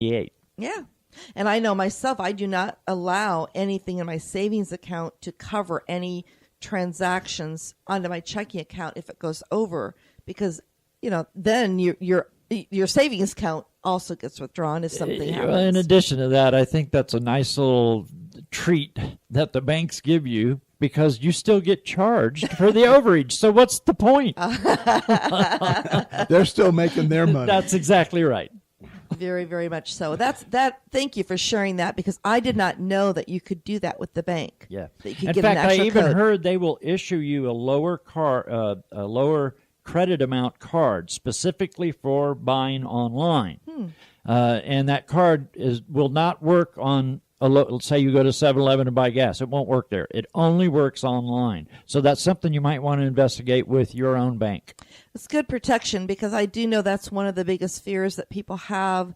Yeah. And I know myself, I do not allow anything in my savings account to cover any transactions onto my checking account if it goes over, because, then your savings account also gets withdrawn if something happens. In addition to that, I think that's a nice little treat that the banks give you, because you still get charged for the overage. So what's the point? They're still making their money. That's exactly right. Very, very much so. Thank you for sharing that, because I did not know that you could do that with the bank. Yeah. That you could In get fact, an extra I even code. heard they will issue you a lower credit amount card specifically for buying online. And that card will not work on, let's say you go to 7-Eleven to buy gas. It won't work there. It only works online. So that's something you might want to investigate with your own bank. It's good protection, because I do know that's one of the biggest fears that people have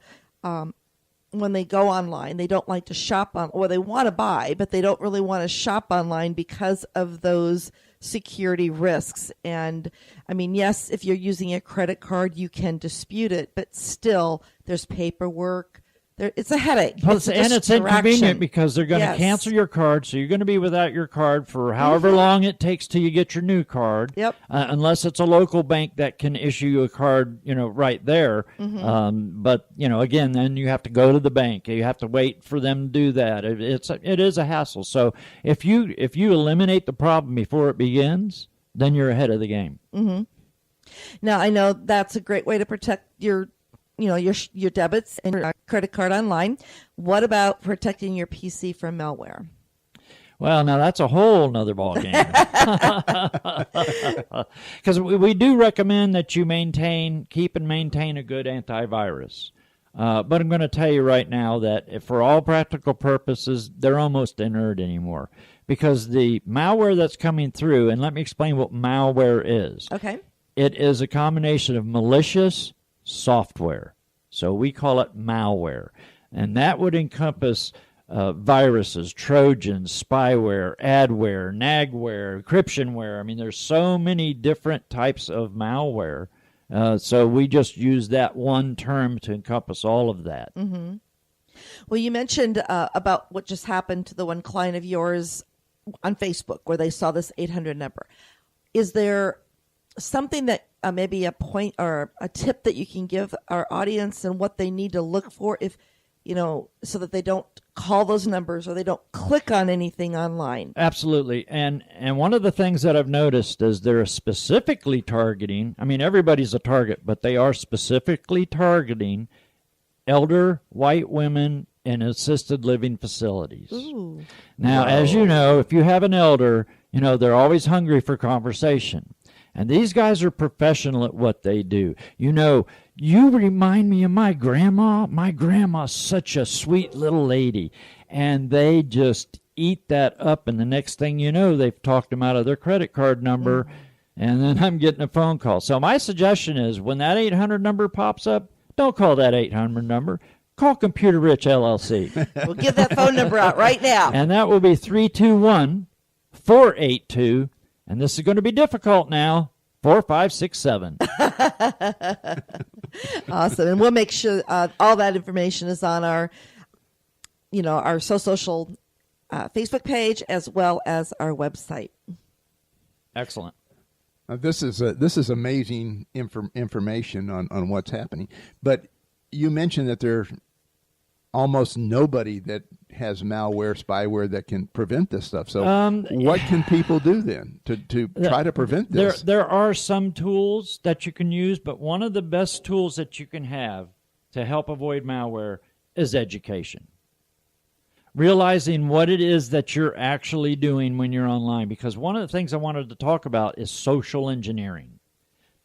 when they go online. They don't like to shop or they want to buy, but they don't really want to shop online because of those security risks. And I mean, yes, if you're using a credit card, you can dispute it, but still there's paperwork. It's a headache. It's inconvenient, because they're going to cancel your card, so you're going to be without your card for however long it takes till you get your new card. Yep. Unless it's a local bank that can issue you a card, right there. But again, then you have to go to the bank. You have to wait for them to do that. It is a hassle. So if you eliminate the problem before it begins, then you're ahead of the game. Now I know that's a great way to protect your debits and your credit card online. What about protecting your PC from malware? Well, now that's a whole nother ballgame. Because we do recommend that you keep and maintain a good antivirus. But I'm going to tell you right now that for all practical purposes, they're almost inert anymore. Because the malware that's coming through, and let me explain what malware is. Okay. It is a combination of malicious software. So we call it malware. And that would encompass viruses, trojans, spyware, adware, nagware, encryptionware. I mean, there's so many different types of malware. So we just use that one term to encompass all of that. Well, you mentioned about what just happened to the one client of yours on Facebook where they saw this 800 number. Is there something that maybe a point or a tip that you can give our audience and what they need to look for if, so that they don't call those numbers or they don't click on anything online? Absolutely. And one of the things that I've noticed is they're specifically targeting, I mean, everybody's a target, but they are specifically targeting elder white women in assisted living facilities. Ooh. Now, as you know, if you have an elder, they're always hungry for conversation. And these guys are professional at what they do. You remind me of my grandma. My grandma's such a sweet little lady. And they just eat that up. And the next thing you know, they've talked them out of their credit card number. And then I'm getting a phone call. So my suggestion is when that 800 number pops up, don't call that 800 number. Call Computer Rich LLC. We'll give that phone number out right now. And that will be 321-482. And this is going to be difficult now. 4567. Awesome. And we'll make sure all that information is on our social Facebook page as well as our website. Excellent. This is amazing information on what's happening. But you mentioned that there's almost nobody that has malware, spyware that can prevent this stuff. So what can people do then to try to prevent this? There are some tools that you can use, but one of the best tools that you can have to help avoid malware is education. Realizing what it is that you're actually doing when you're online, because one of the things I wanted to talk about is social engineering.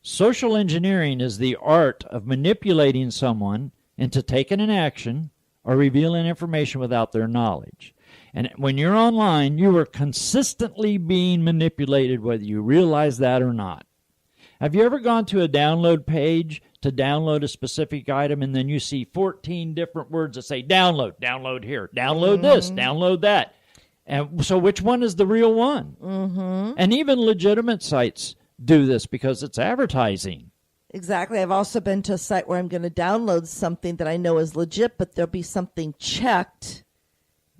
Social engineering is the art of manipulating someone into taking an action or revealing information without their knowledge. And when you're online, you are consistently being manipulated whether you realize that or not. Have you ever gone to a download page to download a specific item and then you see 14 different words that say download, download here, download this, download that? And so which one is the real one? And even legitimate sites do this because it's advertising. Exactly. I've also been to a site where I'm going to download something that I know is legit, but there'll be something checked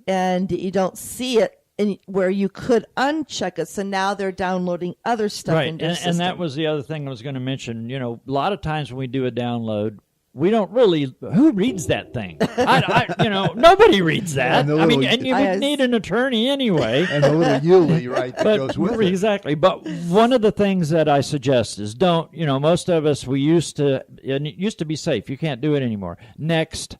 and you don't see it where you could uncheck it. So now they're downloading other stuff right. into your system. And that was the other thing I was going to mention. You know, a lot of times when we do a download, we don't really. Who reads that thing? Nobody reads that. And I mean, and you I- need an attorney anyway. And the little Yuli, right, that goes with it. Exactly. But one of the things that I suggest is don't. You know, most of us and it used to be safe. You can't do it anymore. Next.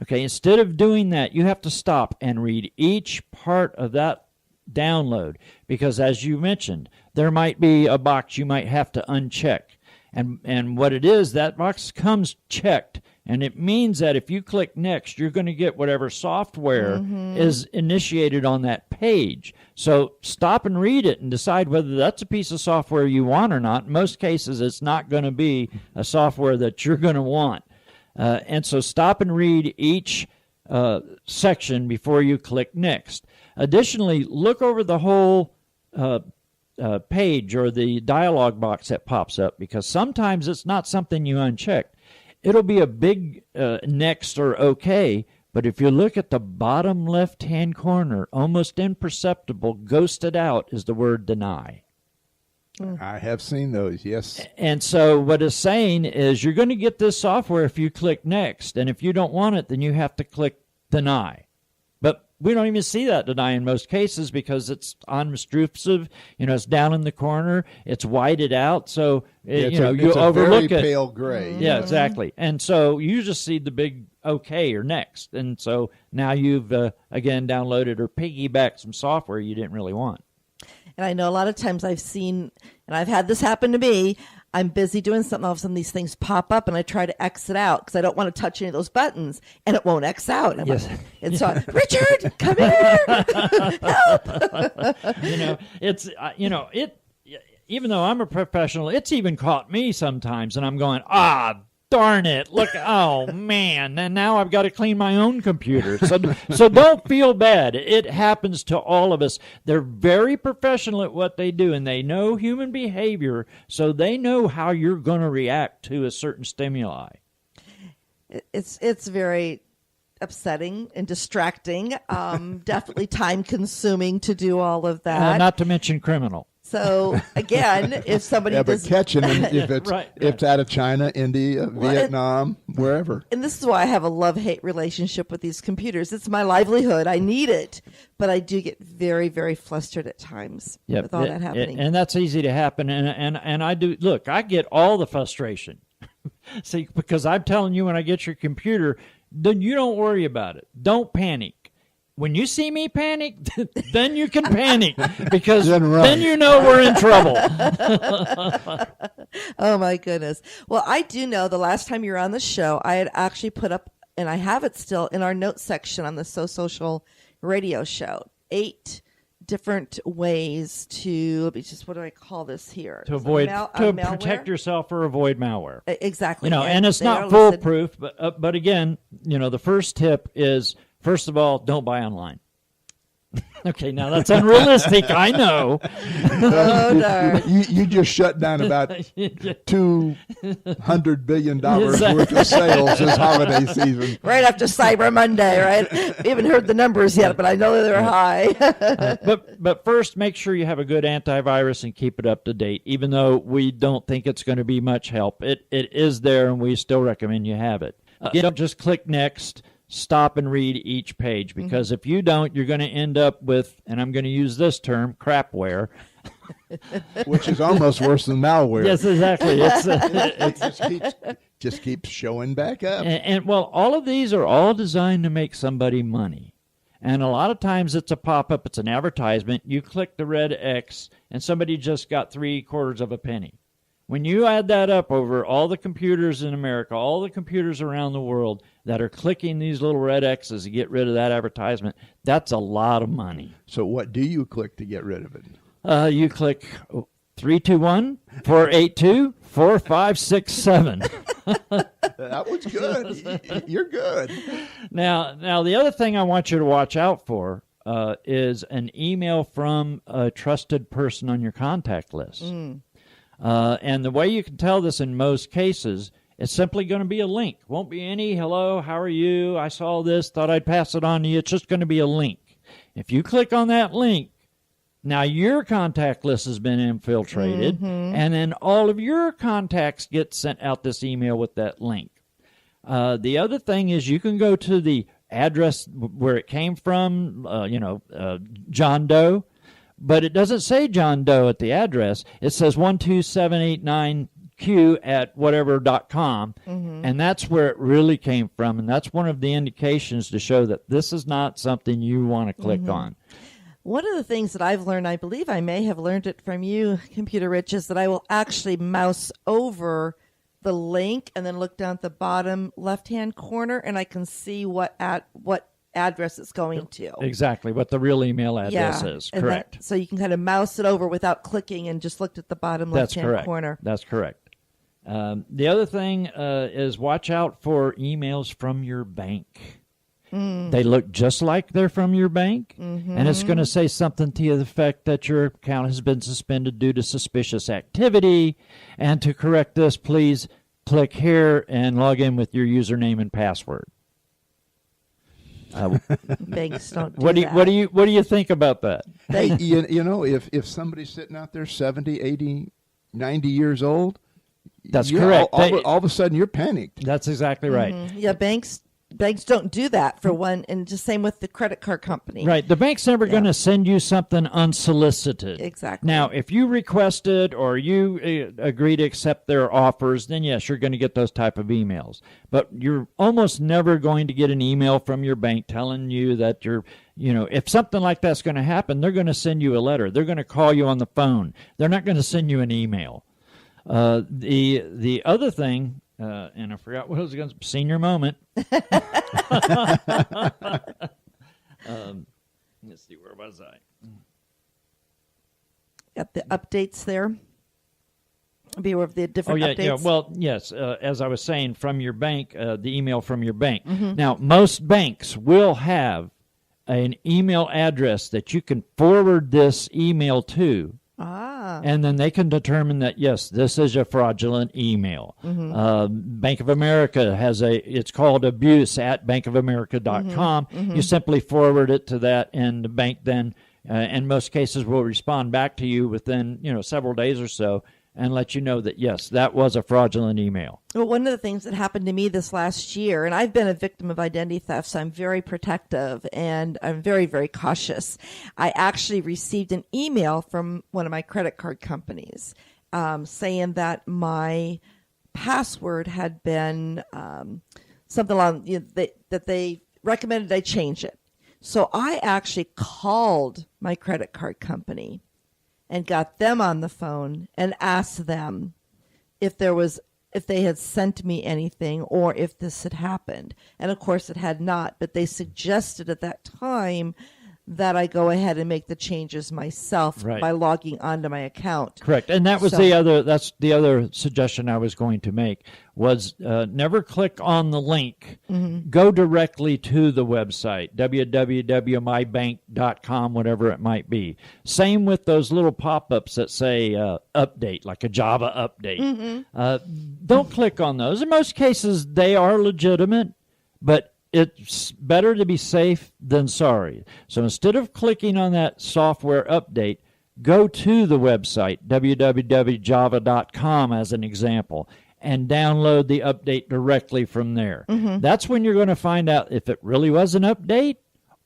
Okay. Instead of doing that, you have to stop and read each part of that download because, as you mentioned, there might be a box you might have to uncheck. And what it is, that box comes checked, and it means that if you click next, you're going to get whatever software is initiated on that page. So stop and read it and decide whether that's a piece of software you want or not. In most cases, it's not going to be a software that you're going to want. And so stop and read each section before you click next. Additionally, look over the whole page or the dialog box that pops up because sometimes it's not something you unchecked. It'll be a big next or okay, but if you look at the bottom left-hand corner, almost imperceptible, ghosted out is the word deny. I have seen those, yes. And so what it's saying is you're going to get this software if you click next, and if you don't want it, then you have to click deny. But we don't even see that deny in most cases because it's unobtrusive. You know, it's down in the corner. It's whited out. So, you overlook it. Very pale gray. Yeah, exactly. And so you just see the big okay or next. And so now you've, again, downloaded or piggybacked some software you didn't really want. And I know a lot of times I've seen, and I've had this happen to me, I'm busy doing something, all of a sudden these things pop up and I try to exit out because I don't want to touch any of those buttons and it won't X out. Yes. And so, Richard, come here, help. Even though I'm a professional, it's even caught me sometimes and I'm going, darn it, look, oh man, and now I've got to clean my own computer. So don't feel bad. It happens to all of us. They're very professional at what they do, and they know human behavior, so they know how you're going to react to a certain stimuli. It's very upsetting and distracting, definitely time-consuming to do all of that. Not to mention criminal. So again, if somebody but catching them if it's Right. if it's out of China, India, Vietnam, wherever. And this is why I have a love-hate relationship with these computers. It's my livelihood. I need it, but I do get very, very flustered at times with all that happening. And that's easy to happen. And I do look. I get all the frustration. See, because I'm telling you, when I get your computer, then you don't worry about it. Don't panic. When you see me panic, then you can panic because then you know we're in trouble. Oh, my goodness. Well, I do know the last time you were on the show, I had actually put up, and I have it still in our notes section on the So Social radio show, 8 different ways to, what do I call this here? To avoid, to malware? protect yourself or avoid malware. Exactly. You know, and it's not foolproof, but again, you know, the first tip is, first of all, don't buy online. Okay, now that's unrealistic. I know. Oh, darn. You just shut down about $200 billion worth of sales this holiday season. Right after Cyber Monday, right? We haven't heard the numbers yet, but I know they're high. But first, make sure you have a good antivirus and keep it up to date. Even though we don't think it's going to be much help, it is there, and we still recommend you have it. You don't just click next. Stop and read each page, because if you don't, you're going to end up with, and I'm going to use this term, crapware. Which is almost worse than malware. Yes, exactly. It just keeps showing back up. And well, all of these are all designed to make somebody money. And a lot of times it's a pop-up, it's an advertisement. You click the red X, and somebody just got 3/4 of a penny. When you add that up over all the computers in America, all the computers around the world that are clicking these little red X's to get rid of that advertisement, that's a lot of money. So what do you click to get rid of it? You click 321-482-4567. That was good. You're good. Now, the other thing I want you to watch out for is an email from a trusted person on your contact list. And the way you can tell this in most cases, it's simply going to be a link. Won't be any, hello, how are you? I saw this, thought I'd pass it on to you. It's just going to be a link. If you click on that link, now your contact list has been infiltrated, and then all of your contacts get sent out this email with that link. The other thing is you can go to the address where it came from, John Doe, but it doesn't say John Doe at the address. It says 12789Q at whatever.com, and that's where it really came from, and that's one of the indications to show that this is not something you want to click on. One of the things that I've learned, I believe I may have learned it from you, Computer Rich, is that I will actually mouse over the link and then look down at the bottom left-hand corner, and I can see what address it's going to. Exactly, what the real email address is. Correct. So you can kind of mouse it over without clicking and just look at the bottom left-hand corner. That's correct. The other thing is watch out for emails from your bank. They look just like they're from your bank, and it's going to say something to the effect that your account has been suspended due to suspicious activity, and to correct this, please click here and log in with your username and password. Banks don't do what do that. you think about that? Hey, if somebody's sitting out there 70, 80, 90 years old, that's correct. All of a sudden you're panicked. That's exactly right. Yeah, banks don't do that, for one, and just same with the credit card company. Right. The bank's never going to send you something unsolicited. Exactly. Now, if you request it or you agree to accept their offers, then yes, you're going to get those type of emails. But you're almost never going to get an email from your bank telling you that if something like that's going to happen, they're going to send you a letter. They're going to call you on the phone. They're not going to send you an email. The other thing, and I forgot what I was going to say, senior moment. Let's see, where was I? Got the updates there. Be aware of the different updates. Yeah. Well, yes, as I was saying, from your bank, the email from your bank. Now, most banks will have an email address that you can forward this email to. And then they can determine that, yes, this is a fraudulent email. Bank of America has it's called abuse@bankofamerica.com. You simply forward it to that, and the bank then, in most cases, will respond back to you within, several days or so and let you know that, yes, that was a fraudulent email. Well, one of the things that happened to me this last year, and I've been a victim of identity theft, so I'm very protective and I'm very, very cautious. I actually received an email from one of my credit card companies saying that my password had been something along, that they recommended I change it. So I actually called my credit card company and got them on the phone and asked them if they had sent me anything or if this had happened. And of course it had not, but they suggested at that time that I go ahead and make the changes myself by logging onto my account. Correct. And that was that's the other suggestion I was going to make was never click on the link. Go directly to the website, www.mybank.com, whatever it might be. Same with those little pop-ups that say update, like a Java update. Don't click on those. In most cases, they are legitimate, but it's better to be safe than sorry. So instead of clicking on that software update, go to the website, www.java.com as an example, and download the update directly from there. That's when you're going to find out if it really was an update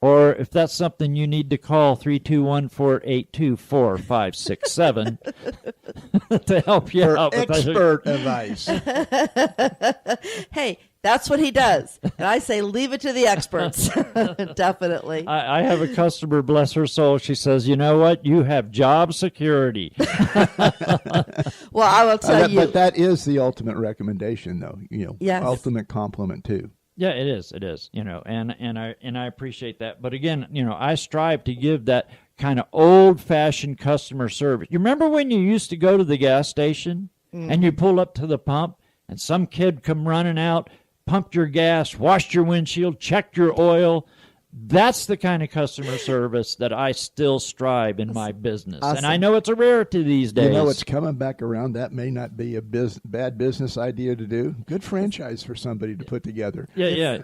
or if that's something you need to call 321-482-4567 to help you out with expert advice. Hey, that's what he does. And I say leave it to the experts. Definitely. I have a customer, bless her soul. She says, you know what? You have job security. Well, I will tell you. But that is the ultimate recommendation, though. Yes. Ultimate compliment, too. Yeah, it is. It is. And I appreciate that. But again, I strive to give that kind of old-fashioned customer service. You remember when you used to go to the gas station and you pull up to the pump and some kid come running out, pumped your gas, washed your windshield, checked your oil? That's the kind of customer service that I still strive in my business. Awesome. And I know it's a rarity these days. You know, it's coming back around. That may not be a bad business idea to do. Good franchise for somebody to put together. Yeah.